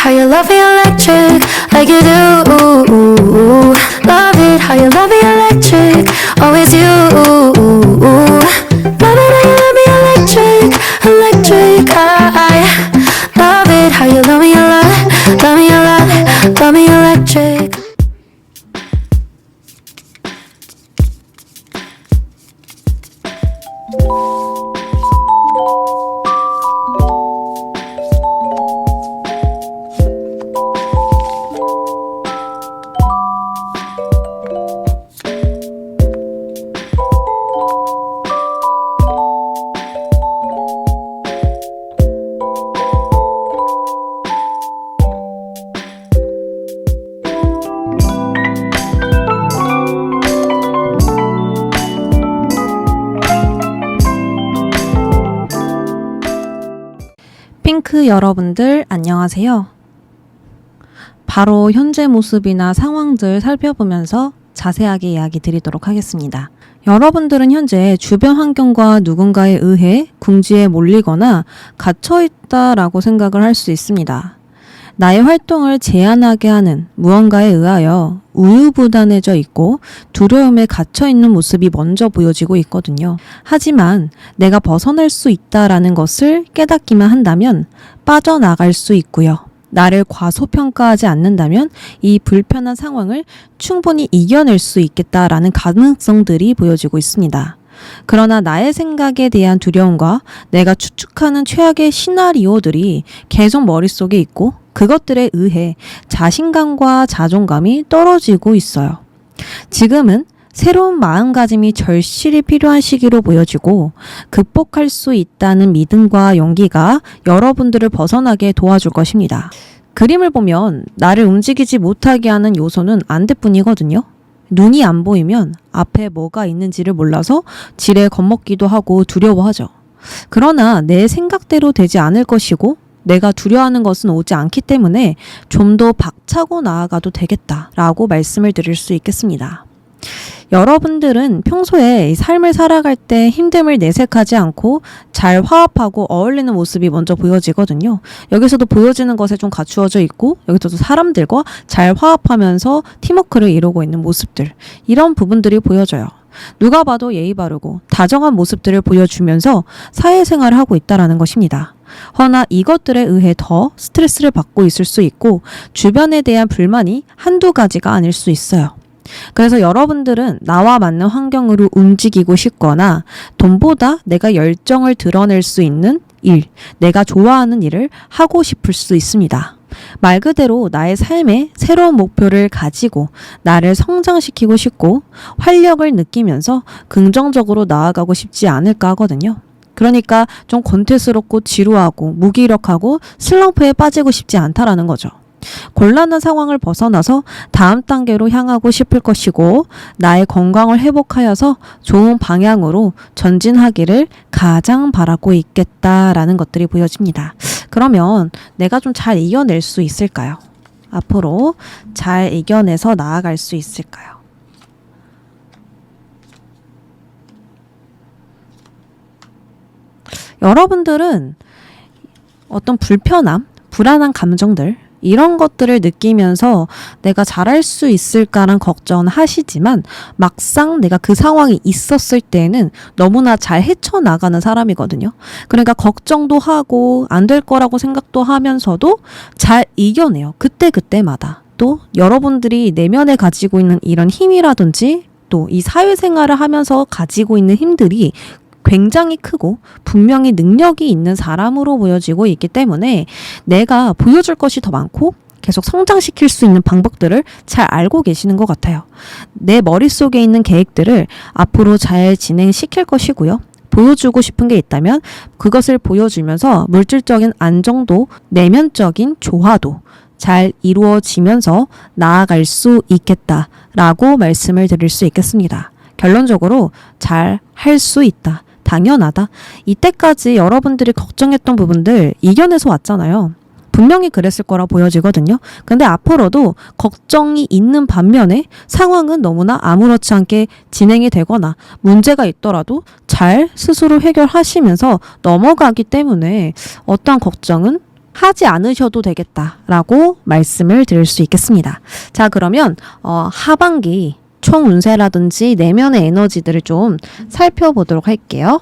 how you love me electric, like you do. Love it, how you love me electric, always you. Love it, how you love me electric, electric. I love it, how you love me a lot, love me a lot, love me electric. 핑크 여러분들 안녕하세요. 바로 현재 모습이나 상황들 살펴보면서 자세하게 이야기 드리도록 하겠습니다. 여러분들은 현재 주변 환경과 누군가에 의해 궁지에 몰리거나 갇혀있다라고 생각을 할 수 있습니다. 나의 활동을 제한하게 하는 무언가에 의하여 우유부단해져 있고 두려움에 갇혀있는 모습이 먼저 보여지고 있거든요. 하지만 내가 벗어날 수 있다라는 것을 깨닫기만 한다면 빠져나갈 수 있고요. 나를 과소평가하지 않는다면 이 불편한 상황을 충분히 이겨낼 수 있겠다라는 가능성들이 보여지고 있습니다. 그러나 나의 생각에 대한 두려움과 내가 추측하는 최악의 시나리오들이 계속 머릿속에 있고 그것들에 의해 자신감과 자존감이 떨어지고 있어요. 지금은 새로운 마음가짐이 절실히 필요한 시기로 보여지고 극복할 수 있다는 믿음과 용기가 여러분들을 벗어나게 도와줄 것입니다. 그림을 보면 나를 움직이지 못하게 하는 요소는 안대뿐이거든요. 눈이 안 보이면 앞에 뭐가 있는지를 몰라서 지레 겁먹기도 하고 두려워하죠. 그러나 내 생각대로 되지 않을 것이고 내가 두려워하는 것은 오지 않기 때문에 좀 더 박차고 나아가도 되겠다라고 말씀을 드릴 수 있겠습니다. 여러분들은 평소에 삶을 살아갈 때 힘듦을 내색하지 않고 잘 화합하고 어울리는 모습이 먼저 보여지거든요. 여기서도 보여지는 것에 좀 갖추어져 있고 여기서도 사람들과 잘 화합하면서 팀워크를 이루고 있는 모습들, 이런 부분들이 보여져요. 누가 봐도 예의 바르고 다정한 모습들을 보여주면서 사회생활을 하고 있다는 것입니다. 허나 이것들에 의해 더 스트레스를 받고 있을 수 있고 주변에 대한 불만이 한두 가지가 아닐 수 있어요. 그래서 여러분들은 나와 맞는 환경으로 움직이고 싶거나 돈보다 내가 열정을 드러낼 수 있는 일, 내가 좋아하는 일을 하고 싶을 수 있습니다. 말 그대로 나의 삶에 새로운 목표를 가지고 나를 성장시키고 싶고 활력을 느끼면서 긍정적으로 나아가고 싶지 않을까 하거든요. 그러니까 좀 권태스럽고 지루하고 무기력하고 슬럼프에 빠지고 싶지 않다라는 거죠. 곤란한 상황을 벗어나서 다음 단계로 향하고 싶을 것이고 나의 건강을 회복하여서 좋은 방향으로 전진하기를 가장 바라고 있겠다라는 것들이 보여집니다. 그러면 내가 좀 잘 이겨낼 수 있을까요? 앞으로 잘 이겨내서 나아갈 수 있을까요? 여러분들은 어떤 불편함, 불안한 감정들, 이런 것들을 느끼면서 내가 잘할 수 있을까란 걱정은 하시지만 막상 내가 그 상황이 있었을 때는 너무나 잘 헤쳐나가는 사람이거든요. 그러니까 걱정도 하고 안 될 거라고 생각도 하면서도 잘 이겨내요. 그때마다. 또 여러분들이 내면에 가지고 있는 이런 힘이라든지 또 이 사회생활을 하면서 가지고 있는 힘들이 굉장히 크고 분명히 능력이 있는 사람으로 보여지고 있기 때문에 내가 보여줄 것이 더 많고 계속 성장시킬 수 있는 방법들을 잘 알고 계시는 것 같아요. 내 머릿속에 있는 계획들을 앞으로 잘 진행시킬 것이고요. 보여주고 싶은 게 있다면 그것을 보여주면서 물질적인 안정도, 내면적인 조화도 잘 이루어지면서 나아갈 수 있겠다라고 말씀을 드릴 수 있겠습니다. 결론적으로 잘 할 수 있다. 당연하다. 이때까지 여러분들이 걱정했던 부분들 이겨내서 왔잖아요. 분명히 그랬을 거라 보여지거든요. 근데 앞으로도 걱정이 있는 반면에 상황은 너무나 아무렇지 않게 진행이 되거나 문제가 있더라도 잘 스스로 해결하시면서 넘어가기 때문에 어떠한 걱정은 하지 않으셔도 되겠다라고 말씀을 드릴 수 있겠습니다. 자, 그러면 하반기 총 운세라든지 내면의 에너지들을 좀 살펴보도록 할게요.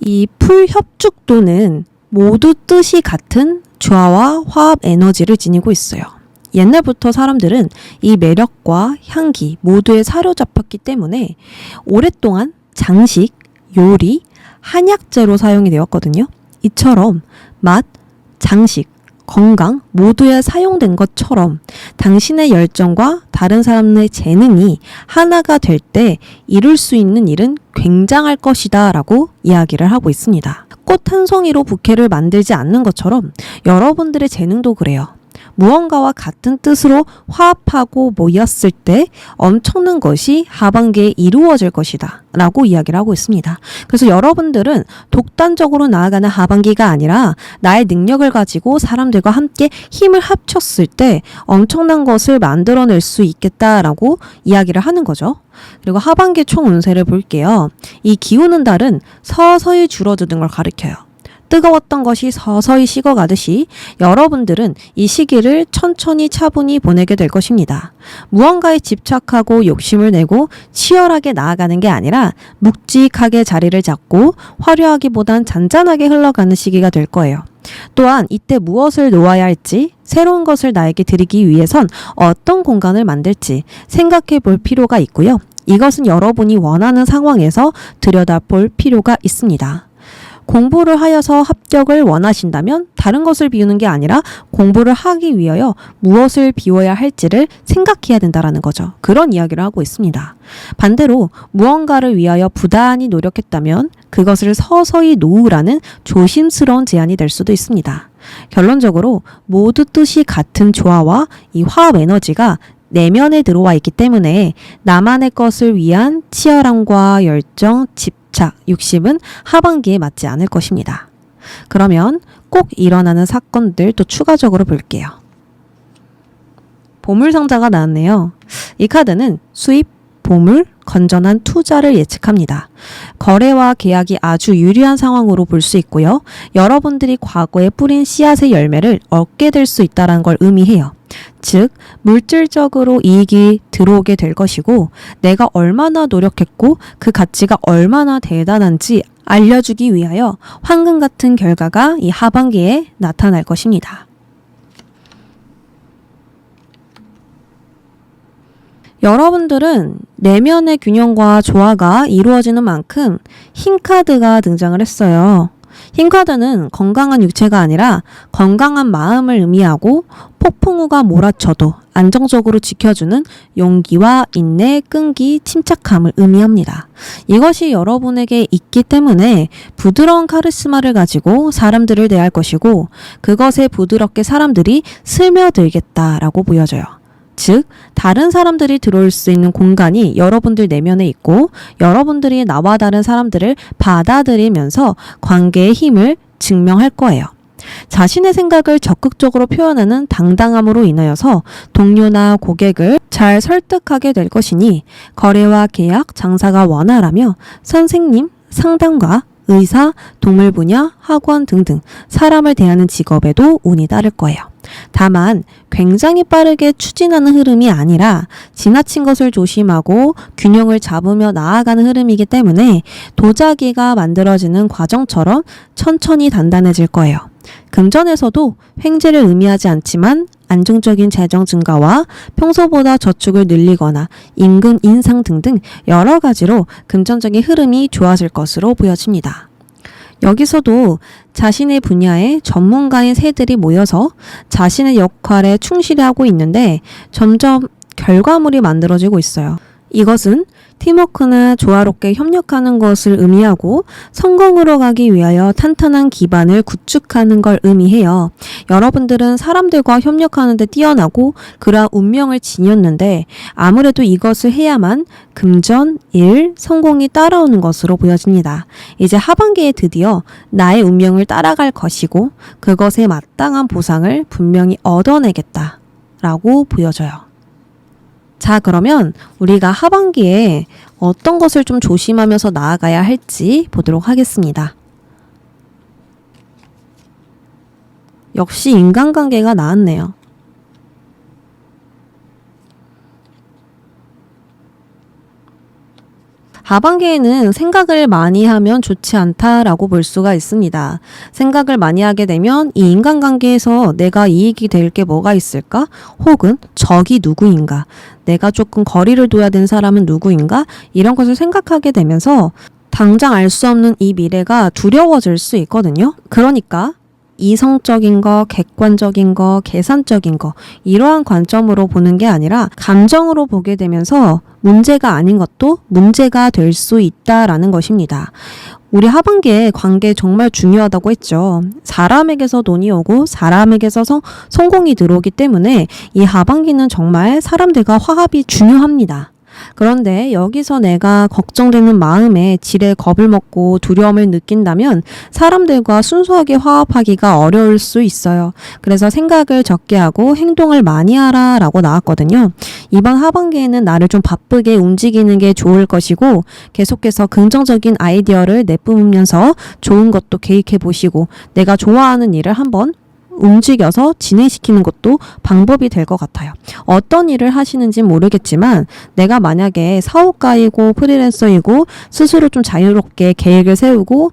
이 풀협축도는 모두 뜻이 같은 조화와 화합 에너지를 지니고 있어요. 옛날부터 사람들은 이 매력과 향기 모두에 사로잡혔기 때문에 오랫동안 장식, 요리, 한약재로 사용이 되었거든요. 이처럼 맛, 장식, 건강 모두에 사용된 것처럼 당신의 열정과 다른 사람의 재능이 하나가 될 때 이룰 수 있는 일은 굉장할 것이다 라고 이야기를 하고 있습니다. 꽃 한 송이로 부케를 만들지 않는 것처럼 여러분들의 재능도 그래요. 무언가와 같은 뜻으로 화합하고 모였을 때 엄청난 것이 하반기에 이루어질 것이다 라고 이야기를 하고 있습니다. 그래서 여러분들은 독단적으로 나아가는 하반기가 아니라 나의 능력을 가지고 사람들과 함께 힘을 합쳤을 때 엄청난 것을 만들어낼 수 있겠다라고 이야기를 하는 거죠. 그리고 하반기 총 운세를 볼게요. 이 기우는 달은 서서히 줄어드는 걸 가리켜요. 뜨거웠던 것이 서서히 식어가듯이 여러분들은 이 시기를 천천히 차분히 보내게 될 것입니다. 무언가에 집착하고 욕심을 내고 치열하게 나아가는 게 아니라 묵직하게 자리를 잡고 화려하기보단 잔잔하게 흘러가는 시기가 될 거예요. 또한 이때 무엇을 놓아야 할지, 새로운 것을 나에게 드리기 위해선 어떤 공간을 만들지 생각해 볼 필요가 있고요. 이것은 여러분이 원하는 상황에서 들여다볼 필요가 있습니다. 공부를 하여서 합격을 원하신다면 다른 것을 비우는 게 아니라 공부를 하기 위하여 무엇을 비워야 할지를 생각해야 된다는 거죠. 그런 이야기를 하고 있습니다. 반대로 무언가를 위하여 부단히 노력했다면 그것을 서서히 놓으라는 조심스러운 제안이 될 수도 있습니다. 결론적으로 모두 뜻이 같은 조화와 이 화합 에너지가 내면에 들어와 있기 때문에 나만의 것을 위한 치열함과 열정, 집착, 욕심은 하반기에 맞지 않을 것입니다. 그러면 꼭 일어나는 사건들 또 추가적으로 볼게요. 보물상자가 나왔네요. 이 카드는 수입, 보물, 건전한 투자를 예측합니다. 거래와 계약이 아주 유리한 상황으로 볼 수 있고요. 여러분들이 과거에 뿌린 씨앗의 열매를 얻게 될 수 있다는 걸 의미해요. 즉, 물질적으로 이익이 들어오게 될 것이고 내가 얼마나 노력했고 그 가치가 얼마나 대단한지 알려주기 위하여 황금 같은 결과가 이 하반기에 나타날 것입니다. 여러분들은 내면의 균형과 조화가 이루어지는 만큼 흰 카드가 등장을 했어요. 흰 카드는 건강한 육체가 아니라 건강한 마음을 의미하고 폭풍우가 몰아쳐도 안정적으로 지켜주는 용기와 인내, 끈기, 침착함을 의미합니다. 이것이 여러분에게 있기 때문에 부드러운 카리스마를 가지고 사람들을 대할 것이고 그것에 부드럽게 사람들이 스며들겠다라고 보여져요. 즉, 다른 사람들이 들어올 수 있는 공간이 여러분들 내면에 있고 여러분들이 나와 다른 사람들을 받아들이면서 관계의 힘을 증명할 거예요. 자신의 생각을 적극적으로 표현하는 당당함으로 인하여서 동료나 고객을 잘 설득하게 될 것이니 거래와 계약, 장사가 원활하며 선생님, 상담가, 의사, 동물 분야, 학원 등등 사람을 대하는 직업에도 운이 따를 거예요. 다만 굉장히 빠르게 추진하는 흐름이 아니라 지나친 것을 조심하고 균형을 잡으며 나아가는 흐름이기 때문에 도자기가 만들어지는 과정처럼 천천히 단단해질 거예요. 금전에서도 횡재를 의미하지 않지만 안정적인 재정 증가와 평소보다 저축을 늘리거나 임금 인상 등등 여러 가지로 금전적인 흐름이 좋아질 것으로 보여집니다. 여기서도 자신의 분야에 전문가인 새들이 모여서 자신의 역할에 충실히 하고 있는데 점점 결과물이 만들어지고 있어요. 이것은 팀워크나 조화롭게 협력하는 것을 의미하고 성공으로 가기 위하여 탄탄한 기반을 구축하는 걸 의미해요. 여러분들은 사람들과 협력하는 데 뛰어나고 그러한 운명을 지녔는데 아무래도 이것을 해야만 금전, 일, 성공이 따라오는 것으로 보여집니다. 이제 하반기에 드디어 나의 운명을 따라갈 것이고 그것에 마땅한 보상을 분명히 얻어내겠다라고 보여져요. 자, 그러면 우리가 하반기에 어떤 것을 좀 조심하면서 나아가야 할지 보도록 하겠습니다. 역시 인간관계가 나았네요. 하반기에는 생각을 많이 하면 좋지 않다라고 볼 수가 있습니다. 생각을 많이 하게 되면 이 인간관계에서 내가 이익이 될 게 뭐가 있을까? 혹은 적이 누구인가? 내가 조금 거리를 둬야 되는 사람은 누구인가? 이런 것을 생각하게 되면서 당장 알 수 없는 이 미래가 두려워질 수 있거든요. 그러니까 이성적인 거, 객관적인 거, 계산적인 거 이러한 관점으로 보는 게 아니라 감정으로 보게 되면서 문제가 아닌 것도 문제가 될 수 있다라는 것입니다. 우리 하반기에 관계 정말 중요하다고 했죠. 사람에게서 돈이 오고 사람에게서 성공이 들어오기 때문에 이 하반기는 정말 사람들과 화합이 중요합니다. 그런데 여기서 내가 걱정되는 마음에 지레 겁을 먹고 두려움을 느낀다면 사람들과 순수하게 화합하기가 어려울 수 있어요. 그래서 생각을 적게 하고 행동을 많이 하라 라고 나왔거든요. 이번 하반기에는 나를 좀 바쁘게 움직이는 게 좋을 것이고 계속해서 긍정적인 아이디어를 내뿜으면서 좋은 것도 계획해 보시고 내가 좋아하는 일을 한번 움직여서 진행시키는 것도 방법이 될 것 같아요. 어떤 일을 하시는지 모르겠지만 내가 만약에 사업가이고 프리랜서이고 스스로 좀 자유롭게 계획을 세우고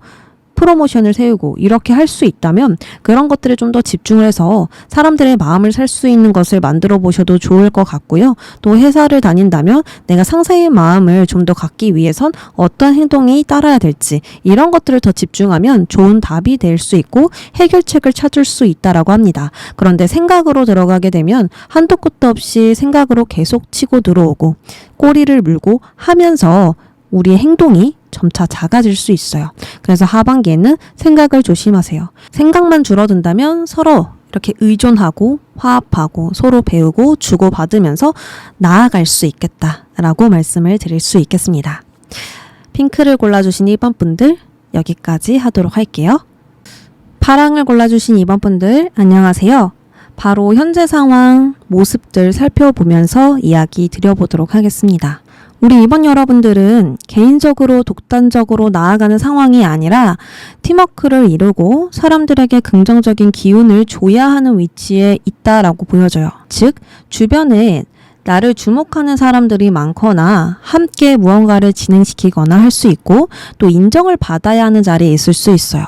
프로모션을 세우고 이렇게 할 수 있다면 그런 것들에 좀 더 집중을 해서 사람들의 마음을 살 수 있는 것을 만들어 보셔도 좋을 것 같고요. 또 회사를 다닌다면 내가 상사의 마음을 좀 더 갖기 위해선 어떤 행동이 따라야 될지 이런 것들을 더 집중하면 좋은 답이 될 수 있고 해결책을 찾을 수 있다라고 합니다. 그런데 생각으로 들어가게 되면 한도 끝도 없이 생각으로 계속 치고 들어오고 꼬리를 물고 하면서 우리의 행동이 점차 작아질 수 있어요. 그래서 하반기에는 생각을 조심하세요. 생각만 줄어든다면 서로 이렇게 의존하고 화합하고 서로 배우고 주고받으면서 나아갈 수 있겠다라고 말씀을 드릴 수 있겠습니다. 핑크를 골라주신 2번 분들 여기까지 하도록 할게요. 파랑을 골라주신 2번 분들 안녕하세요. 바로 현재 상황, 모습들 살펴보면서 이야기 드려보도록 하겠습니다. 우리 이번 여러분들은 개인적으로 독단적으로 나아가는 상황이 아니라 팀워크를 이루고 사람들에게 긍정적인 기운을 줘야 하는 위치에 있다라고 보여져요. 즉, 주변에 나를 주목하는 사람들이 많거나 함께 무언가를 진행시키거나 할 수 있고 또 인정을 받아야 하는 자리에 있을 수 있어요.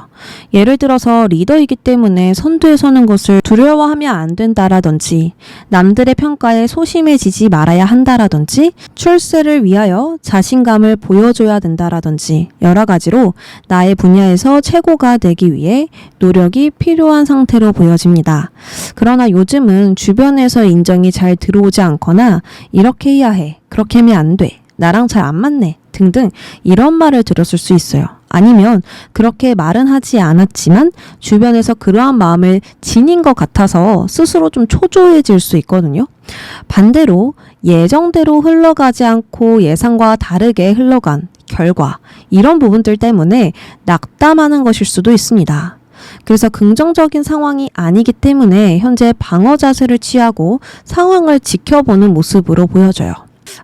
예를 들어서 리더이기 때문에 선두에 서는 것을 두려워하면 안 된다라든지 남들의 평가에 소심해지지 말아야 한다라든지 출세를 위하여 자신감을 보여줘야 된다라든지 여러 가지로 나의 분야에서 최고가 되기 위해 노력이 필요한 상태로 보여집니다. 그러나 요즘은 주변에서 인정이 잘 들어오지 않거나 이렇게 해야 해, 그렇게 하면 안 돼, 나랑 잘 안 맞네 등등 이런 말을 들었을 수 있어요. 아니면 그렇게 말은 하지 않았지만 주변에서 그러한 마음을 지닌 것 같아서 스스로 좀 초조해질 수 있거든요. 반대로 예정대로 흘러가지 않고 예상과 다르게 흘러간 결과 이런 부분들 때문에 낙담하는 것일 수도 있습니다. 그래서 긍정적인 상황이 아니기 때문에 현재 방어 자세를 취하고 상황을 지켜보는 모습으로 보여져요.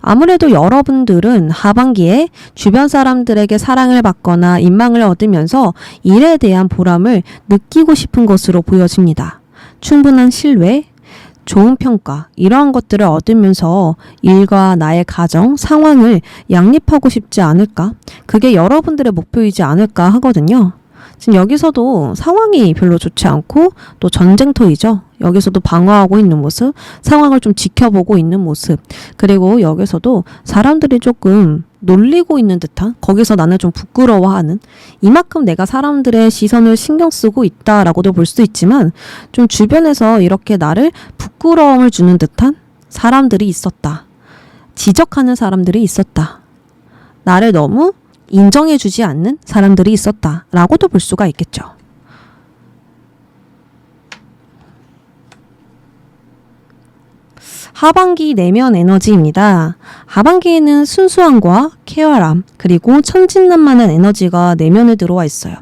아무래도 여러분들은 하반기에 주변 사람들에게 사랑을 받거나 인망을 얻으면서 일에 대한 보람을 느끼고 싶은 것으로 보여집니다. 충분한 신뢰, 좋은 평가 이러한 것들을 얻으면서 일과 나의 가정, 상황을 양립하고 싶지 않을까? 그게 여러분들의 목표이지 않을까 하거든요. 지금 여기서도 상황이 별로 좋지 않고 또 전쟁터이죠. 여기서도 방어하고 있는 모습, 상황을 좀 지켜보고 있는 모습, 그리고 여기서도 사람들이 조금 놀리고 있는 듯한, 거기서 나는 좀 부끄러워하는, 이만큼 내가 사람들의 시선을 신경 쓰고 있다라고도 볼 수 있지만 좀 주변에서 이렇게 나를 부끄러움을 주는 듯한 사람들이 있었다. 지적하는 사람들이 있었다. 나를 너무 인정해주지 않는 사람들이 있었다라고도 볼 수가 있겠죠. 하반기 내면 에너지입니다. 하반기에는 순수함과 쾌활함 그리고 천진난만한 에너지가 내면에 들어와 있어요.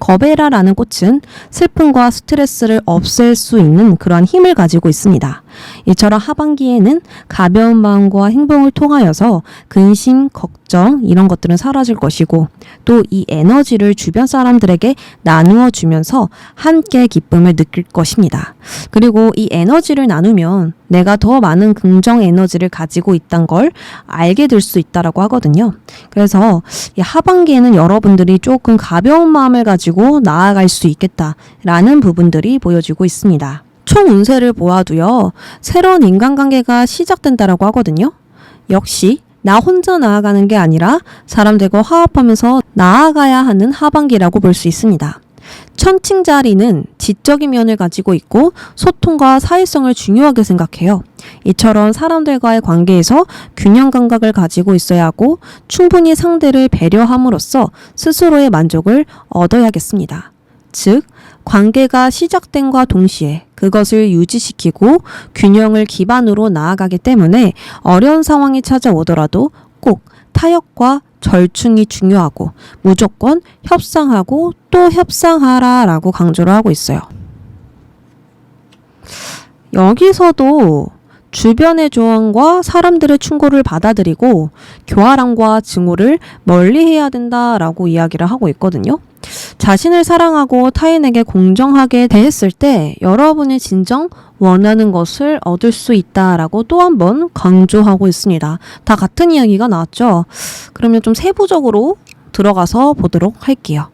거베라라는 꽃은 슬픔과 스트레스를 없앨 수 있는 그러한 힘을 가지고 있습니다. 이처럼 하반기에는 가벼운 마음과 행동을 통하여서 근심, 걱정 이런 것들은 사라질 것이고 또 이 에너지를 주변 사람들에게 나누어 주면서 함께 기쁨을 느낄 것입니다. 그리고 이 에너지를 나누면 내가 더 많은 긍정 에너지를 가지고 있다는 걸 알게 될 수 있다라고 하거든요. 그래서 이 하반기에는 여러분들이 조금 가벼운 마음을 가지고 나아갈 수 있겠다라는 부분들이 보여지고 있습니다. 총 운세를 보아도요. 새로운 인간관계가 시작된다라고 하거든요. 역시 나 혼자 나아가는 게 아니라 사람들과 화합하면서 나아가야 하는 하반기라고 볼 수 있습니다. 천칭자리는 지적인 면을 가지고 있고 소통과 사회성을 중요하게 생각해요. 이처럼 사람들과의 관계에서 균형 감각을 가지고 있어야 하고 충분히 상대를 배려함으로써 스스로의 만족을 얻어야겠습니다. 즉, 관계가 시작됨과 동시에 그것을 유지시키고 균형을 기반으로 나아가기 때문에 어려운 상황이 찾아오더라도 꼭 타협과 절충이 중요하고 무조건 협상하고 또 협상하라 라고 강조를 하고 있어요. 여기서도 주변의 조언과 사람들의 충고를 받아들이고 교활함과 증오를 멀리해야 된다라고 이야기를 하고 있거든요. 자신을 사랑하고 타인에게 공정하게 대했을 때 여러분이 진정 원하는 것을 얻을 수 있다라고 또 한 번 강조하고 있습니다. 다 같은 이야기가 나왔죠? 그러면 좀 세부적으로 들어가서 보도록 할게요.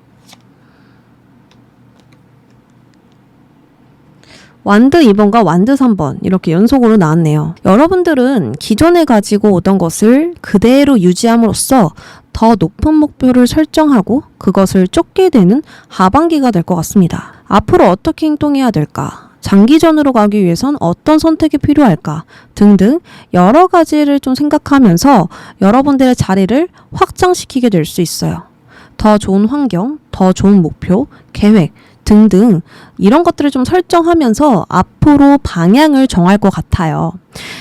완드 2번과 완드 3번 이렇게 연속으로 나왔네요. 여러분들은 기존에 가지고 오던 것을 그대로 유지함으로써 더 높은 목표를 설정하고 그것을 쫓게 되는 하반기가 될 것 같습니다. 앞으로 어떻게 행동해야 될까? 장기전으로 가기 위해선 어떤 선택이 필요할까? 등등 여러 가지를 좀 생각하면서 여러분들의 자리를 확장시키게 될 수 있어요. 더 좋은 환경, 더 좋은 목표, 계획 등등 이런 것들을 좀 설정하면서 앞으로 방향을 정할 것 같아요.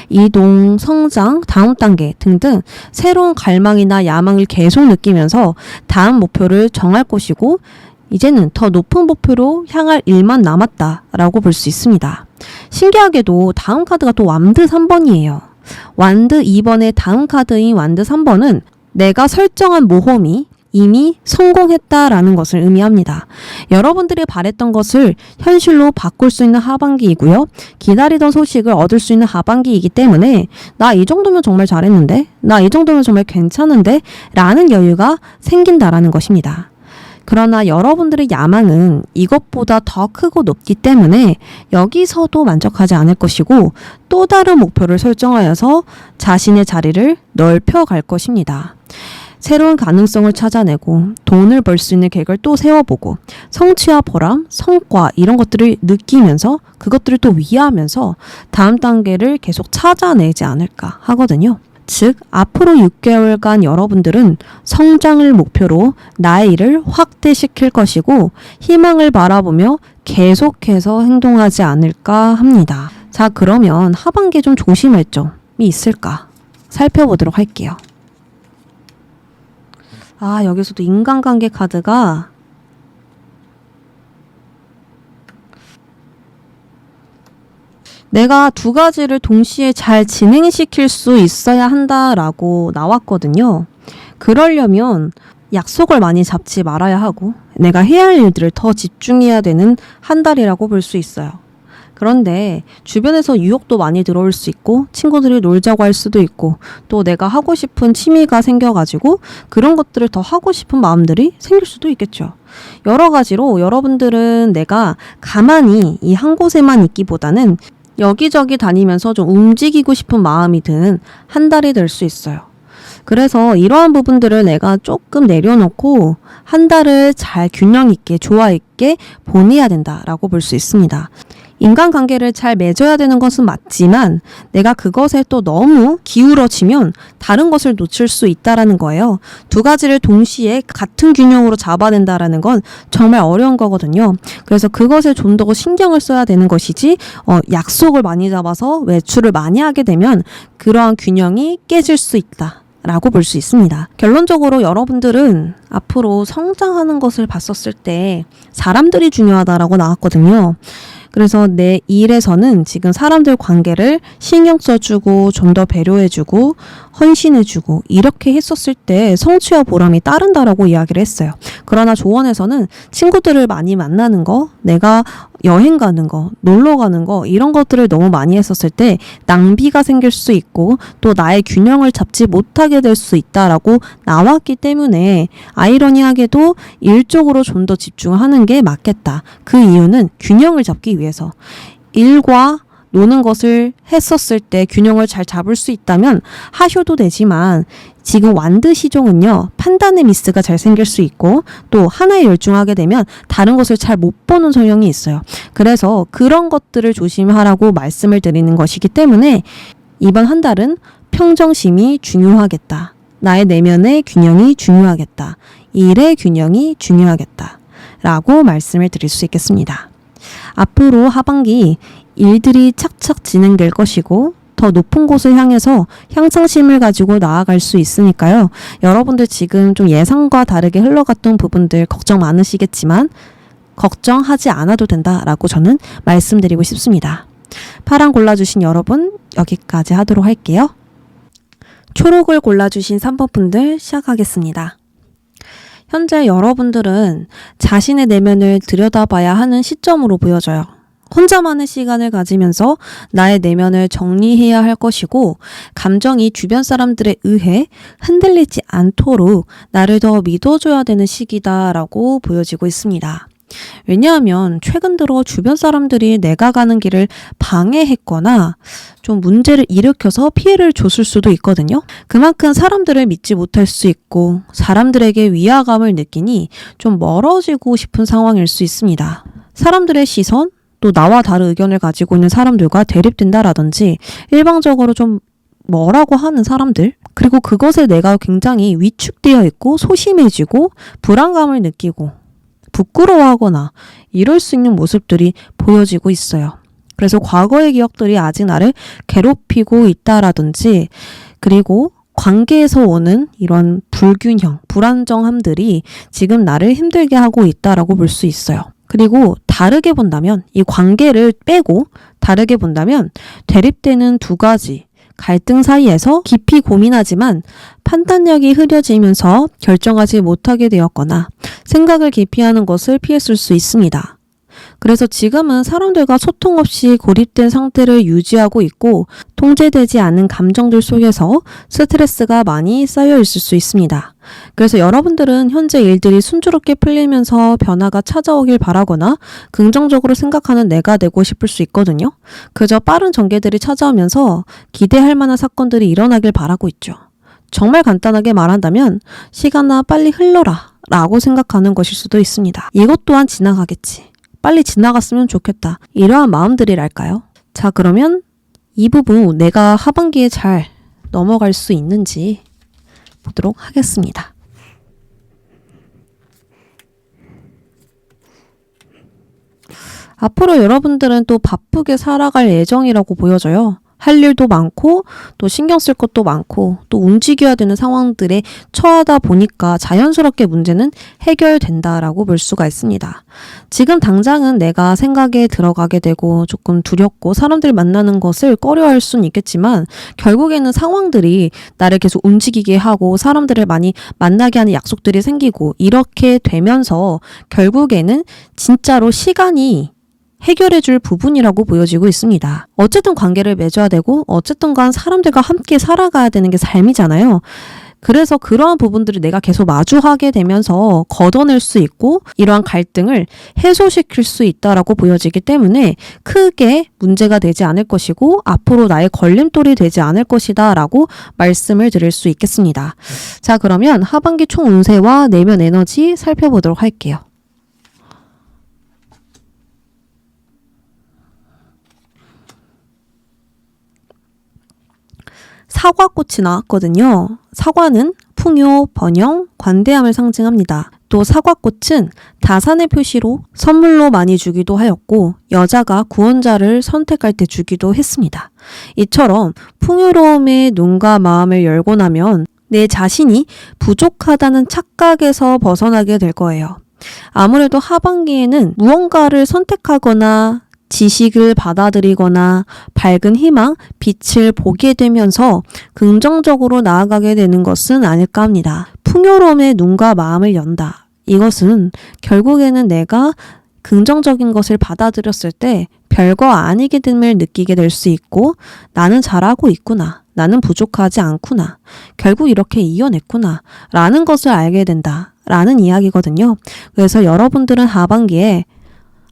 이동, 성장, 다음 단계 등등 새로운 갈망이나 야망을 계속 느끼면서 다음 목표를 정할 것이고 이제는 더 높은 목표로 향할 일만 남았다라고 볼 수 있습니다. 신기하게도 다음 카드가 또 완드 3번이에요. 완드 2번의 다음 카드인 완드 3번은 내가 설정한 모험이 이미 성공했다라는 것을 의미합니다. 여러분들이 바랬던 것을 현실로 바꿀 수 있는 하반기이고요. 기다리던 소식을 얻을 수 있는 하반기이기 때문에 나 이 정도면 정말 잘했는데? 나 이 정도면 정말 괜찮은데? 라는 여유가 생긴다라는 것입니다. 그러나 여러분들의 야망은 이것보다 더 크고 높기 때문에 여기서도 만족하지 않을 것이고 또 다른 목표를 설정하여서 자신의 자리를 넓혀갈 것입니다. 새로운 가능성을 찾아내고 돈을 벌 수 있는 계획을 또 세워보고 성취와 보람, 성과 이런 것들을 느끼면서 그것들을 또 위하면서 다음 단계를 계속 찾아내지 않을까 하거든요. 즉 앞으로 6개월간 여러분들은 성장을 목표로 나의 일을 확대시킬 것이고 희망을 바라보며 계속해서 행동하지 않을까 합니다. 자, 그러면 하반기에 좀 조심할 점이 있을까 살펴보도록 할게요. 여기서도 인간관계 카드가 내가 두 가지를 동시에 잘 진행시킬 수 있어야 한다라고 나왔거든요. 그러려면 약속을 많이 잡지 말아야 하고 내가 해야 할 일들을 더 집중해야 되는 한 달이라고 볼 수 있어요. 그런데 주변에서 유혹도 많이 들어올 수 있고 친구들이 놀자고 할 수도 있고 또 내가 하고 싶은 취미가 생겨가지고 그런 것들을 더 하고 싶은 마음들이 생길 수도 있겠죠. 여러 가지로 여러분들은 내가 가만히 이 한 곳에만 있기보다는 여기저기 다니면서 좀 움직이고 싶은 마음이 드는 한 달이 될 수 있어요. 그래서 이러한 부분들을 내가 조금 내려놓고 한 달을 잘 균형 있게 조화 있게 보내야 된다라고 볼 수 있습니다. 인간관계를 잘 맺어야 되는 것은 맞지만 내가 그것에 또 너무 기울어지면 다른 것을 놓칠 수 있다라는 거예요. 두 가지를 동시에 같은 균형으로 잡아낸다라는 건 정말 어려운 거거든요. 그래서 그것에 좀 더 신경을 써야 되는 것이지 약속을 많이 잡아서 외출을 많이 하게 되면 그러한 균형이 깨질 수 있다. 라고 볼 수 있습니다. 결론적으로 여러분들은 앞으로 성장하는 것을 봤었을 때 사람들이 중요하다라고 나왔거든요. 그래서 내 일에서는 지금 사람들 관계를 신경 써주고 좀 더 배려해주고 헌신해주고 이렇게 했었을 때 성취와 보람이 따른다라고 이야기를 했어요. 그러나 조언에서는 친구들을 많이 만나는 거, 내가 여행 가는 거, 놀러 가는 거 이런 것들을 너무 많이 했었을 때 낭비가 생길 수 있고 또 나의 균형을 잡지 못하게 될 수 있다라고 나왔기 때문에 아이러니하게도 일 쪽으로 좀 더 집중하는 게 맞겠다. 그 이유는 균형을 잡기 위해서 일과 노는 것을 했었을 때 균형을 잘 잡을 수 있다면 하셔도 되지만 지금 완드 시종은요, 판단의 미스가 잘 생길 수 있고 또 하나에 열중하게 되면 다른 것을 잘 못 보는 성향이 있어요. 그래서 그런 것들을 조심하라고 말씀을 드리는 것이기 때문에 이번 한 달은 평정심이 중요하겠다. 나의 내면의 균형이 중요하겠다. 일의 균형이 중요하겠다. 라고 말씀을 드릴 수 있겠습니다. 앞으로 하반기 일들이 착착 진행될 것이고 더 높은 곳을 향해서 향상심을 가지고 나아갈 수 있으니까요. 여러분들 지금 좀 예상과 다르게 흘러갔던 부분들 걱정 많으시겠지만 걱정하지 않아도 된다라고 저는 말씀드리고 싶습니다. 파랑 골라주신 여러분 여기까지 하도록 할게요. 초록을 골라주신 3번 분들 시작하겠습니다. 현재 여러분들은 자신의 내면을 들여다봐야 하는 시점으로 보여져요. 혼자만의 시간을 가지면서 나의 내면을 정리해야 할 것이고 감정이 주변 사람들에 의해 흔들리지 않도록 나를 더 믿어줘야 되는 시기다라고 보여지고 있습니다. 왜냐하면 최근 들어 주변 사람들이 내가 가는 길을 방해했거나 좀 문제를 일으켜서 피해를 줬을 수도 있거든요. 그만큼 사람들을 믿지 못할 수 있고 사람들에게 위화감을 느끼니 좀 멀어지고 싶은 상황일 수 있습니다. 사람들의 시선, 또 나와 다른 의견을 가지고 있는 사람들과 대립된다라든지 일방적으로 좀 뭐라고 하는 사람들, 그리고 그것에 내가 굉장히 위축되어 있고 소심해지고 불안감을 느끼고 부끄러워하거나 이럴 수 있는 모습들이 보여지고 있어요. 그래서 과거의 기억들이 아직 나를 괴롭히고 있다라든지 그리고 관계에서 오는 이런 불균형, 불안정함들이 지금 나를 힘들게 하고 있다라고 볼 수 있어요. 그리고 다르게 본다면 이 관계를 빼고 다르게 본다면 대립되는 두 가지 갈등 사이에서 깊이 고민하지만 판단력이 흐려지면서 결정하지 못하게 되었거나 생각을 기피하는 것을 피했을 수 있습니다. 그래서 지금은 사람들과 소통 없이 고립된 상태를 유지하고 있고 통제되지 않은 감정들 속에서 스트레스가 많이 쌓여 있을 수 있습니다. 그래서 여러분들은 현재 일들이 순조롭게 풀리면서 변화가 찾아오길 바라거나 긍정적으로 생각하는 내가 되고 싶을 수 있거든요. 그저 빠른 전개들이 찾아오면서 기대할 만한 사건들이 일어나길 바라고 있죠. 정말 간단하게 말한다면 시간아 빨리 흘러라 라고 생각하는 것일 수도 있습니다. 이것 또한 지나가겠지. 빨리 지나갔으면 좋겠다. 이러한 마음들이랄까요? 자, 그러면 이 부분 내가 하반기에 잘 넘어갈 수 있는지 보도록 하겠습니다. 앞으로 여러분들은 또 바쁘게 살아갈 예정이라고 보여져요. 할 일도 많고 또 신경 쓸 것도 많고 또 움직여야 되는 상황들에 처하다 보니까 자연스럽게 문제는 해결된다라고 볼 수가 있습니다. 지금 당장은 내가 생각에 들어가게 되고 조금 두렵고 사람들 만나는 것을 꺼려할 수는 있겠지만 결국에는 상황들이 나를 계속 움직이게 하고 사람들을 많이 만나게 하는 약속들이 생기고 이렇게 되면서 결국에는 진짜로 시간이 해결해줄 부분이라고 보여지고 있습니다. 어쨌든 관계를 맺어야 되고 어쨌든 간 사람들과 함께 살아가야 되는 게 삶이잖아요. 그래서 그러한 부분들을 내가 계속 마주하게 되면서 걷어낼 수 있고 이러한 갈등을 해소시킬 수 있다라고 보여지기 때문에 크게 문제가 되지 않을 것이고 앞으로 나의 걸림돌이 되지 않을 것이다 라고 말씀을 드릴 수 있겠습니다. 자, 그러면 하반기 총 운세와 내면 에너지 살펴보도록 할게요. 사과꽃이 나왔거든요. 사과는 풍요, 번영, 관대함을 상징합니다. 또 사과꽃은 다산의 표시로 선물로 많이 주기도 하였고 여자가 구원자를 선택할 때 주기도 했습니다. 이처럼 풍요로움에 눈과 마음을 열고 나면 내 자신이 부족하다는 착각에서 벗어나게 될 거예요. 아무래도 하반기에는 무언가를 선택하거나 지식을 받아들이거나 밝은 희망, 빛을 보게 되면서 긍정적으로 나아가게 되는 것은 아닐까 합니다. 풍요로움에 눈과 마음을 연다. 이것은 결국에는 내가 긍정적인 것을 받아들였을 때 별거 아니게 됨을 느끼게 될 수 있고 나는 잘하고 있구나. 나는 부족하지 않구나. 결국 이렇게 이겨냈구나. 라는 것을 알게 된다. 라는 이야기거든요. 그래서 여러분들은 하반기에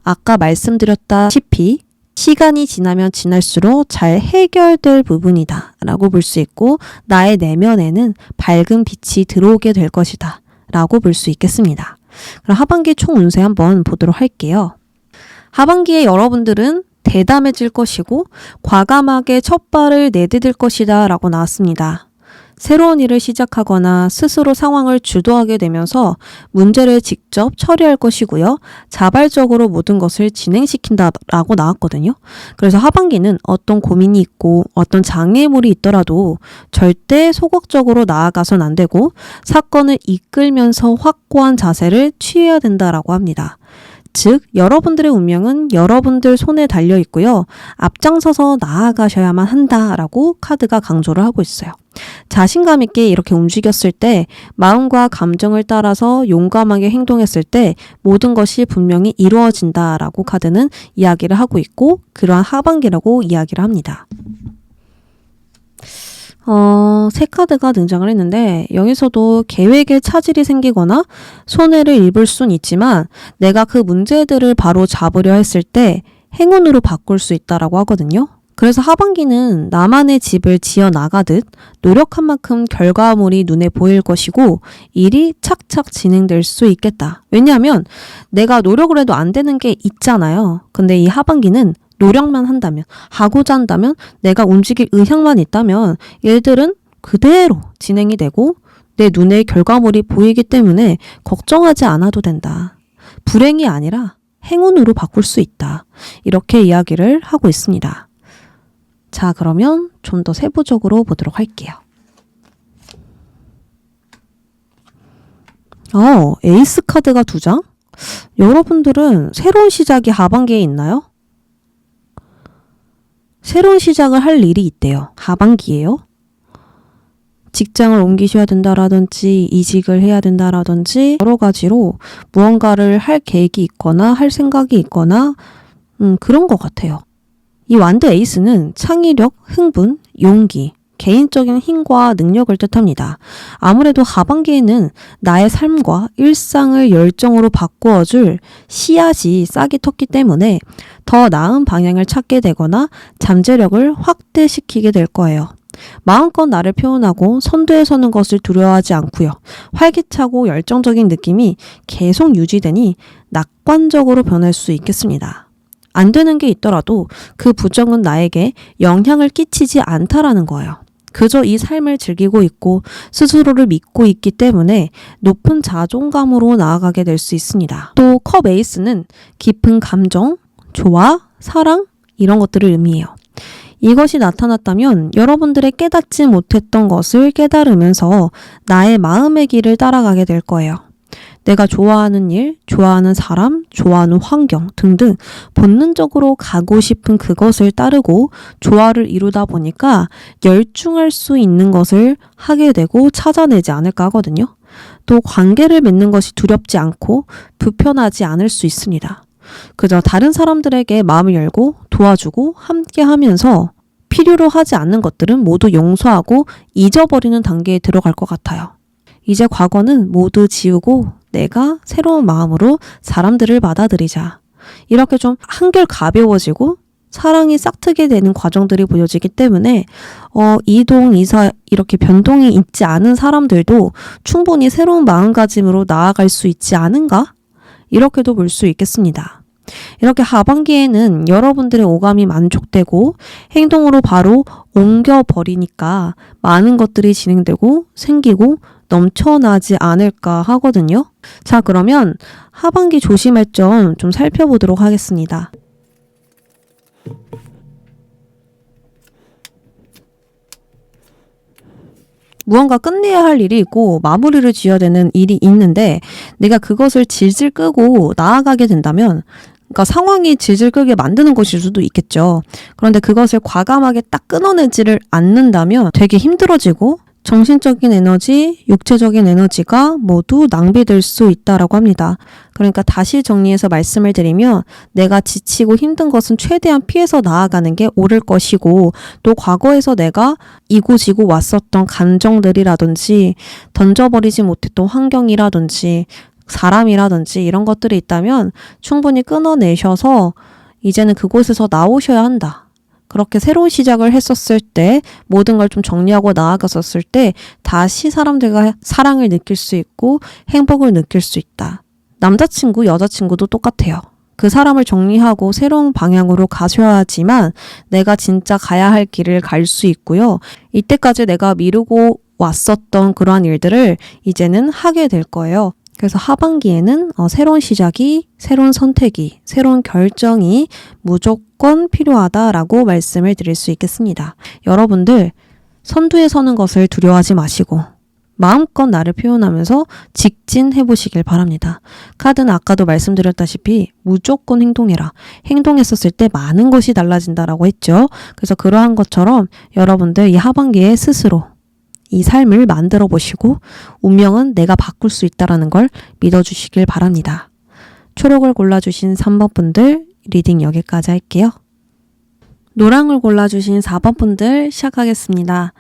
아까 말씀드렸다시피 시간이 지나면 지날수록 잘 해결될 부분이다 라고 볼 수 있고 나의 내면에는 밝은 빛이 들어오게 될 것이다 라고 볼 수 있겠습니다. 그럼 하반기 총 운세 한번 보도록 할게요. 하반기에 여러분들은 대담해질 것이고 과감하게 첫 발을 내디딜 것이다 라고 나왔습니다. 새로운 일을 시작하거나 스스로 상황을 주도하게 되면서 문제를 직접 처리할 것이고요. 자발적으로 모든 것을 진행시킨다라고 나왔거든요. 그래서 하반기는 어떤 고민이 있고 어떤 장애물이 있더라도 절대 소극적으로 나아가선 안 되고 사건을 이끌면서 확고한 자세를 취해야 된다라고 합니다. 즉, 여러분들의 운명은 여러분들 손에 달려 있고요. 앞장서서 나아가셔야만 한다라고 카드가 강조를 하고 있어요. 자신감 있게 이렇게 움직였을 때, 마음과 감정을 따라서 용감하게 행동했을 때 모든 것이 분명히 이루어진다라고 카드는 이야기를 하고 있고 그러한 하반기라고 이야기를 합니다. 새 카드가 등장을 했는데 여기서도 계획에 차질이 생기거나 손해를 입을 순 있지만 내가 그 문제들을 바로 잡으려 했을 때 행운으로 바꿀 수 있다라고 하거든요. 그래서 하반기는 나만의 집을 지어 나가듯 노력한 만큼 결과물이 눈에 보일 것이고 일이 착착 진행될 수 있겠다. 왜냐하면 내가 노력을 해도 안 되는 게 있잖아요. 근데 이 하반기는 노력만 한다면, 하고자 한다면, 내가 움직일 의향만 있다면 일들은 그대로 진행이 되고 내 눈에 결과물이 보이기 때문에 걱정하지 않아도 된다. 불행이 아니라 행운으로 바꿀 수 있다. 이렇게 이야기를 하고 있습니다. 자, 그러면 좀 더 세부적으로 보도록 할게요. 에이스 카드가 2장? 여러분들은 새로운 시작이 하반기에 있나요? 새로운 시작을 할 일이 있대요. 하반기에요. 직장을 옮기셔야 된다라든지 이직을 해야 된다라든지 여러 가지로 무언가를 할 계획이 있거나 할 생각이 있거나 그런 것 같아요. 이 완드 에이스는 창의력, 흥분, 용기, 개인적인 힘과 능력을 뜻합니다. 아무래도 하반기에는 나의 삶과 일상을 열정으로 바꾸어줄 씨앗이 싹이 텄기 때문에 더 나은 방향을 찾게 되거나 잠재력을 확대시키게 될 거예요. 마음껏 나를 표현하고 선두에 서는 것을 두려워하지 않고요. 활기차고 열정적인 느낌이 계속 유지되니 낙관적으로 변할 수 있겠습니다. 안 되는 게 있더라도 그 부정은 나에게 영향을 끼치지 않다라는 거예요. 그저 이 삶을 즐기고 있고 스스로를 믿고 있기 때문에 높은 자존감으로 나아가게 될 수 있습니다. 또 컵 에이스는 깊은 감정, 조화, 사랑 이런 것들을 의미해요. 이것이 나타났다면 여러분들의 깨닫지 못했던 것을 깨달으면서 나의 마음의 길을 따라가게 될 거예요. 내가 좋아하는 일, 좋아하는 사람, 좋아하는 환경 등등 본능적으로 가고 싶은 그것을 따르고 조화를 이루다 보니까 열중할 수 있는 것을 하게 되고 찾아내지 않을까 하거든요. 또 관계를 맺는 것이 두렵지 않고 불편하지 않을 수 있습니다. 그저 다른 사람들에게 마음을 열고 도와주고 함께 하면서 필요로 하지 않는 것들은 모두 용서하고 잊어버리는 단계에 들어갈 것 같아요. 이제 과거는 모두 지우고 내가 새로운 마음으로 사람들을 받아들이자. 이렇게 좀 한결 가벼워지고 사랑이 싹트게 되는 과정들이 보여지기 때문에 이동, 이사 이렇게 변동이 있지 않은 사람들도 충분히 새로운 마음가짐으로 나아갈 수 있지 않은가? 이렇게도 볼 수 있겠습니다. 이렇게 하반기에는 여러분들의 오감이 만족되고 행동으로 바로 옮겨버리니까 많은 것들이 진행되고 생기고 넘쳐나지 않을까 하거든요. 자, 그러면 하반기 조심할 점 좀 살펴보도록 하겠습니다. 무언가 끝내야 할 일이 있고 마무리를 지어야 되는 일이 있는데 내가 그것을 질질 끄고 나아가게 된다면 그러니까 상황이 질질 끌게 만드는 것일 수도 있겠죠. 그런데 그것을 과감하게 딱 끊어내지를 않는다면 되게 힘들어지고 정신적인 에너지, 육체적인 에너지가 모두 낭비될 수 있다라고 합니다. 그러니까 다시 정리해서 말씀을 드리면 내가 지치고 힘든 것은 최대한 피해서 나아가는 게 옳을 것이고 또 과거에서 내가 이고지고 왔었던 감정들이라든지 던져버리지 못했던 환경이라든지 사람이라든지 이런 것들이 있다면 충분히 끊어내셔서 이제는 그곳에서 나오셔야 한다. 그렇게 새로운 시작을 했었을 때 모든 걸 좀 정리하고 나아갔었을 때 다시 사람들과 사랑을 느낄 수 있고 행복을 느낄 수 있다. 남자친구, 여자친구도 똑같아요. 그 사람을 정리하고 새로운 방향으로 가셔야 하지만 내가 진짜 가야 할 길을 갈 수 있고요. 이때까지 내가 미루고 왔었던 그러한 일들을 이제는 하게 될 거예요. 그래서 하반기에는 새로운 시작이, 새로운 선택이, 새로운 결정이 무조건 필요하다라고 말씀을 드릴 수 있겠습니다. 여러분들 선두에 서는 것을 두려워하지 마시고 마음껏 나를 표현하면서 직진해 보시길 바랍니다. 카드는 아까도 말씀드렸다시피 무조건 행동해라. 행동했었을 때 많은 것이 달라진다라고 했죠. 그래서 그러한 것처럼 여러분들 이 하반기에 스스로 이 삶을 만들어 보시고 운명은 내가 바꿀 수 있다라는 걸 믿어주시길 바랍니다. 초록을 골라주신 3번 분들 리딩 여기까지 할게요. 노랑을 골라주신 4번 분들 시작하겠습니다.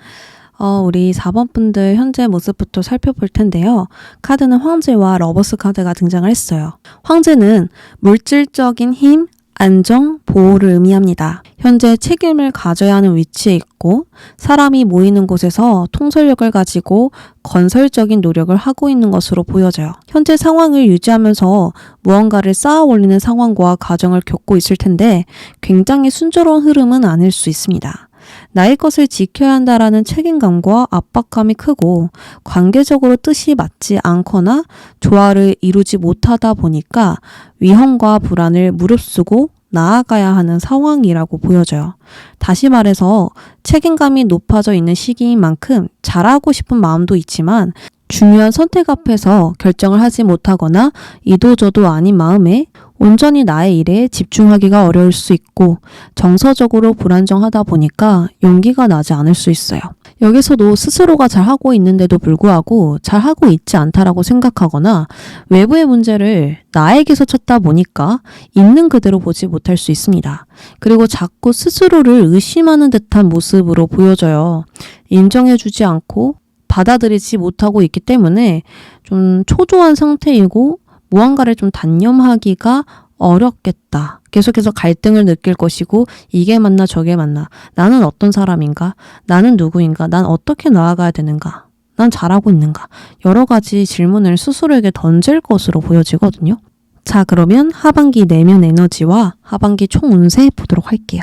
우리 4번 분들 현재 모습부터 살펴볼 텐데요. 카드는 황제와 러버스 카드가 등장을 했어요. 황제는 물질적인 힘, 안정, 보호를 의미합니다. 현재 책임을 가져야 하는 위치에 있고 사람이 모이는 곳에서 통솔력을 가지고 건설적인 노력을 하고 있는 것으로 보여져요. 현재 상황을 유지하면서 무언가를 쌓아 올리는 상황과 과정을 겪고 있을 텐데 굉장히 순조로운 흐름은 아닐 수 있습니다. 나의 것을 지켜야 한다라는 책임감과 압박감이 크고 관계적으로 뜻이 맞지 않거나 조화를 이루지 못하다 보니까 위험과 불안을 무릅쓰고 나아가야 하는 상황이라고 보여져요. 다시 말해서 책임감이 높아져 있는 시기인 만큼 잘하고 싶은 마음도 있지만 중요한 선택 앞에서 결정을 하지 못하거나 이도저도 아닌 마음에 온전히 나의 일에 집중하기가 어려울 수 있고 정서적으로 불안정하다 보니까 용기가 나지 않을 수 있어요. 여기서도 스스로가 잘하고 있는데도 불구하고 잘하고 있지 않다라고 생각하거나 외부의 문제를 나에게서 찾다 보니까 있는 그대로 보지 못할 수 있습니다. 그리고 자꾸 스스로를 의심하는 듯한 모습으로 보여져요. 인정해주지 않고 받아들이지 못하고 있기 때문에 좀 초조한 상태이고 무언가를 좀 단념하기가 어렵겠다. 계속해서 갈등을 느낄 것이고 이게 맞나 저게 맞나. 나는 어떤 사람인가? 나는 누구인가? 난 어떻게 나아가야 되는가? 난 잘하고 있는가? 여러 가지 질문을 스스로에게 던질 것으로 보여지거든요. 자, 그러면 하반기 내면 에너지와 하반기 총 운세 보도록 할게요.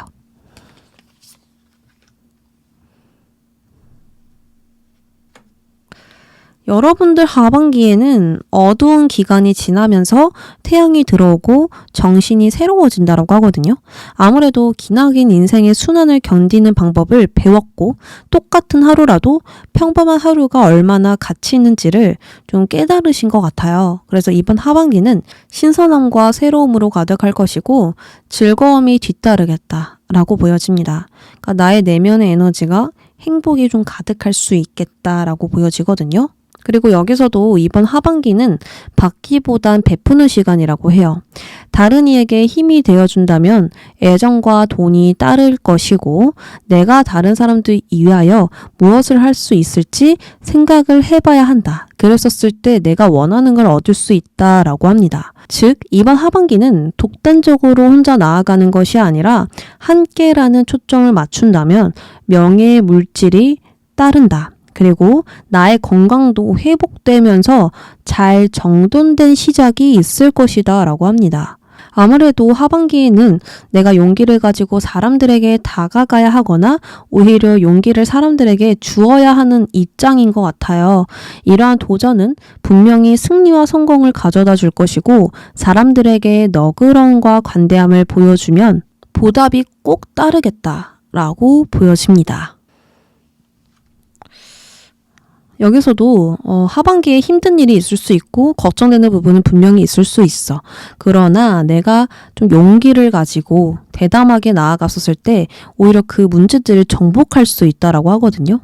여러분들 하반기에는 어두운 기간이 지나면서 태양이 들어오고 정신이 새로워진다고 하거든요. 아무래도 기나긴 인생의 순환을 견디는 방법을 배웠고 똑같은 하루라도 평범한 하루가 얼마나 가치 있는지를 좀 깨달으신 것 같아요. 그래서 이번 하반기는 신선함과 새로움으로 가득할 것이고 즐거움이 뒤따르겠다라고 보여집니다. 그러니까 나의 내면의 에너지가 행복이 좀 가득할 수 있겠다라고 보여지거든요. 그리고 여기서도 이번 하반기는 받기보단 베푸는 시간이라고 해요. 다른 이에게 힘이 되어준다면 애정과 돈이 따를 것이고 내가 다른 사람들 위하여 무엇을 할 수 있을지 생각을 해봐야 한다. 그랬었을 때 내가 원하는 걸 얻을 수 있다라고 합니다. 즉 이번 하반기는 독단적으로 혼자 나아가는 것이 아니라 함께라는 초점을 맞춘다면 명예의 물질이 따른다. 그리고 나의 건강도 회복되면서 잘 정돈된 시작이 있을 것이다 라고 합니다. 아무래도 하반기에는 내가 용기를 가지고 사람들에게 다가가야 하거나 오히려 용기를 사람들에게 주어야 하는 입장인 것 같아요. 이러한 도전은 분명히 승리와 성공을 가져다 줄 것이고 사람들에게 너그러움과 관대함을 보여주면 보답이 꼭 따르겠다라고 보여집니다. 여기서도 하반기에 힘든 일이 있을 수 있고 걱정되는 부분은 분명히 있을 수 있어. 그러나 내가 좀 용기를 가지고 대담하게 나아갔었을 때 오히려 그 문제들을 정복할 수 있다라고 하거든요.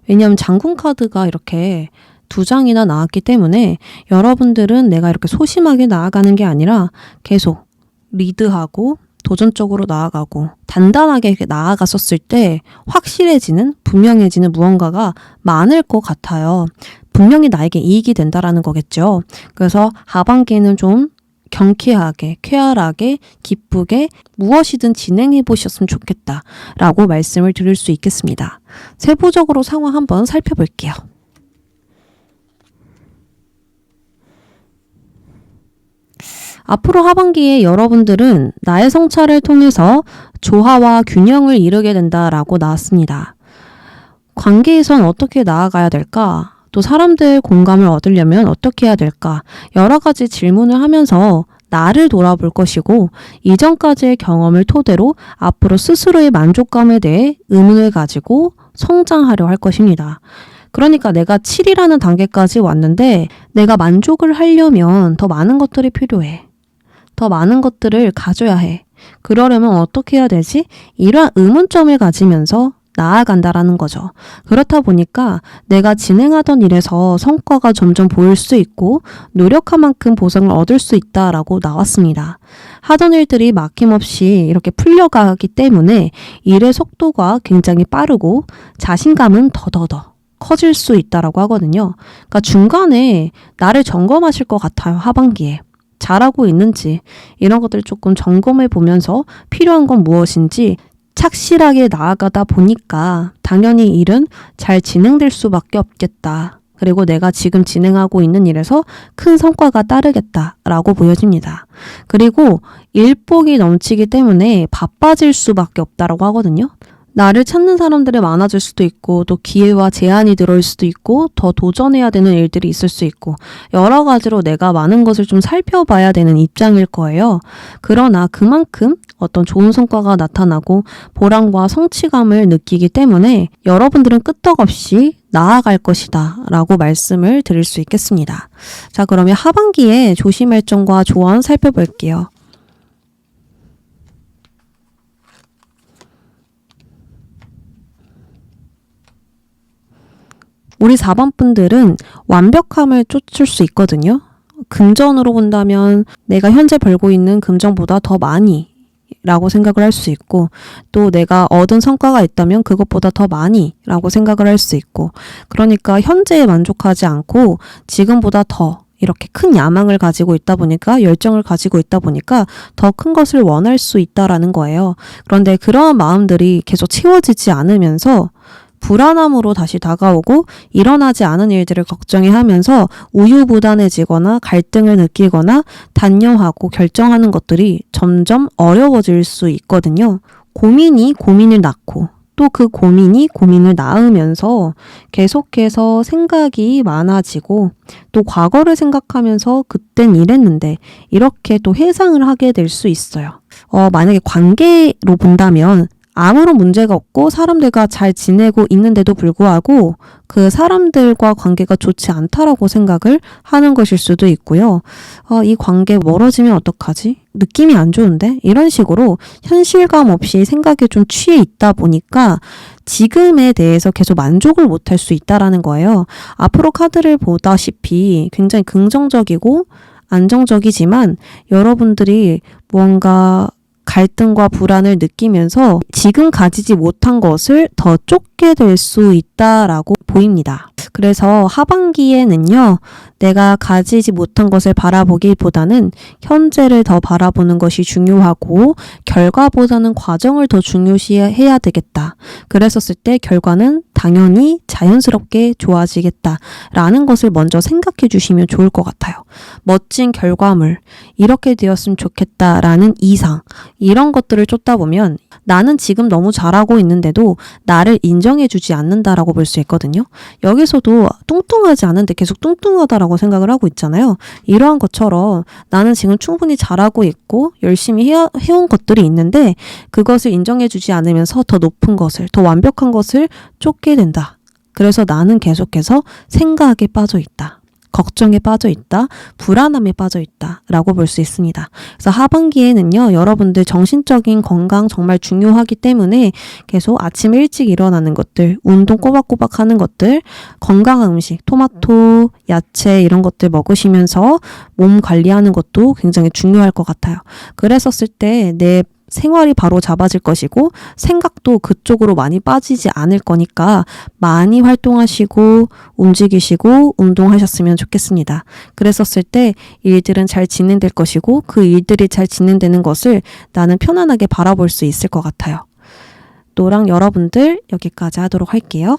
왜냐하면 장군 카드가 이렇게 2장이나 나왔기 때문에 여러분들은 내가 이렇게 소심하게 나아가는 게 아니라 계속 리드하고 도전적으로 나아가고 단단하게 이렇게 나아갔었을 때 확실해지는, 분명해지는 무언가가 많을 것 같아요. 분명히 나에게 이익이 된다라는 거겠죠. 그래서 하반기에는 좀 경쾌하게, 쾌활하게, 기쁘게 무엇이든 진행해 보셨으면 좋겠다라고 말씀을 드릴 수 있겠습니다. 세부적으로 상황 한번 살펴볼게요. 앞으로 하반기에 여러분들은 나의 성찰을 통해서 조화와 균형을 이루게 된다라고 나왔습니다. 관계에선 어떻게 나아가야 될까? 또 사람들 공감을 얻으려면 어떻게 해야 될까? 여러 가지 질문을 하면서 나를 돌아볼 것이고 이전까지의 경험을 토대로 앞으로 스스로의 만족감에 대해 의문을 가지고 성장하려 할 것입니다. 그러니까 내가 7이라는 단계까지 왔는데 내가 만족을 하려면 더 많은 것들이 필요해. 더 많은 것들을 가져야 해. 그러려면 어떻게 해야 되지? 이러한 의문점을 가지면서 나아간다라는 거죠. 그렇다 보니까 내가 진행하던 일에서 성과가 점점 보일 수 있고 노력한 만큼 보상을 얻을 수 있다라고 나왔습니다. 하던 일들이 막힘없이 이렇게 풀려가기 때문에 일의 속도가 굉장히 빠르고 자신감은 더더더 커질 수 있다라고 하거든요. 그러니까 중간에 나를 점검하실 것 같아요. 하반기에. 잘하고 있는지 이런 것들을 조금 점검해 보면서 필요한 건 무엇인지 착실하게 나아가다 보니까 당연히 일은 잘 진행될 수밖에 없겠다. 그리고 내가 지금 진행하고 있는 일에서 큰 성과가 따르겠다라고 보여집니다. 그리고 일복이 넘치기 때문에 바빠질 수밖에 없다라고 하거든요. 나를 찾는 사람들이 많아질 수도 있고 또 기회와 제한이 들어올 수도 있고 더 도전해야 되는 일들이 있을 수 있고 여러 가지로 내가 많은 것을 좀 살펴봐야 되는 입장일 거예요. 그러나 그만큼 어떤 좋은 성과가 나타나고 보람과 성취감을 느끼기 때문에 여러분들은 끄떡없이 나아갈 것이다 라고 말씀을 드릴 수 있겠습니다. 자, 그러면 하반기에 조심할 점과 조언 살펴볼게요. 우리 4번 분들은 완벽함을 쫓을 수 있거든요. 금전으로 본다면 내가 현재 벌고 있는 금전보다 더 많이 라고 생각을 할 수 있고 또 내가 얻은 성과가 있다면 그것보다 더 많이 라고 생각을 할 수 있고 그러니까 현재에 만족하지 않고 지금보다 더 이렇게 큰 야망을 가지고 있다 보니까 열정을 가지고 있다 보니까 더 큰 것을 원할 수 있다라는 거예요. 그런데 그러한 마음들이 계속 채워지지 않으면서 불안함으로 다시 다가오고 일어나지 않은 일들을 걱정해하면서 우유부단해지거나 갈등을 느끼거나 단념하고 결정하는 것들이 점점 어려워질 수 있거든요. 고민이 고민을 낳고 또 그 고민이 고민을 낳으면서 계속해서 생각이 많아지고 또 과거를 생각하면서 그땐 이랬는데 이렇게 또 회상을 하게 될 수 있어요. 만약에 관계로 본다면 아무런 문제가 없고 사람들과 잘 지내고 있는데도 불구하고 그 사람들과 관계가 좋지 않다라고 생각을 하는 것일 수도 있고요. 이 관계 멀어지면 어떡하지? 느낌이 안 좋은데? 이런 식으로 현실감 없이 생각에 좀 취해 있다 보니까 지금에 대해서 계속 만족을 못할 수 있다라는 거예요. 앞으로 카드를 보다시피 굉장히 긍정적이고 안정적이지만 여러분들이 뭔가 갈등과 불안을 느끼면서 지금 가지지 못한 것을 더 쫓게 될 수 있다라고 보입니다. 그래서 하반기에는요, 내가 가지지 못한 것을 바라보기보다는 현재를 더 바라보는 것이 중요하고 결과보다는 과정을 더 중요시해야 되겠다. 그랬었을 때 결과는 당연히 자연스럽게 좋아지겠다라는 것을 먼저 생각해 주시면 좋을 것 같아요. 멋진 결과물, 이렇게 되었으면 좋겠다라는 이상, 이런 것들을 쫓다 보면 나는 지금 너무 잘하고 있는데도 나를 인정해 주지 않는다라고 볼 수 있거든요. 여기서도 뚱뚱하지 않은데 계속 뚱뚱하다라고 생각을 하고 있잖아요. 이러한 것처럼 나는 지금 충분히 잘하고 있고 열심히 해온 것들이 있는데 그것을 인정해 주지 않으면서 더 높은 것을, 더 완벽한 것을 쫓게 된다. 그래서 나는 계속해서 생각에 빠져 있다. 걱정에 빠져 있다, 불안함에 빠져 있다 라고 볼 수 있습니다. 그래서 하반기에는요, 여러분들 정신적인 건강 정말 중요하기 때문에 계속 아침에 일찍 일어나는 것들, 운동 꼬박꼬박 하는 것들, 건강한 음식, 토마토, 야채 이런 것들 먹으시면서 몸 관리하는 것도 굉장히 중요할 것 같아요. 그랬었을 때 내 생활이 바로 잡아질 것이고 생각도 그쪽으로 많이 빠지지 않을 거니까 많이 활동하시고 움직이시고 운동하셨으면 좋겠습니다. 그랬었을 때 일들은 잘 진행될 것이고 그 일들이 잘 진행되는 것을 나는 편안하게 바라볼 수 있을 것 같아요. 노랑 여러분들 여기까지 하도록 할게요.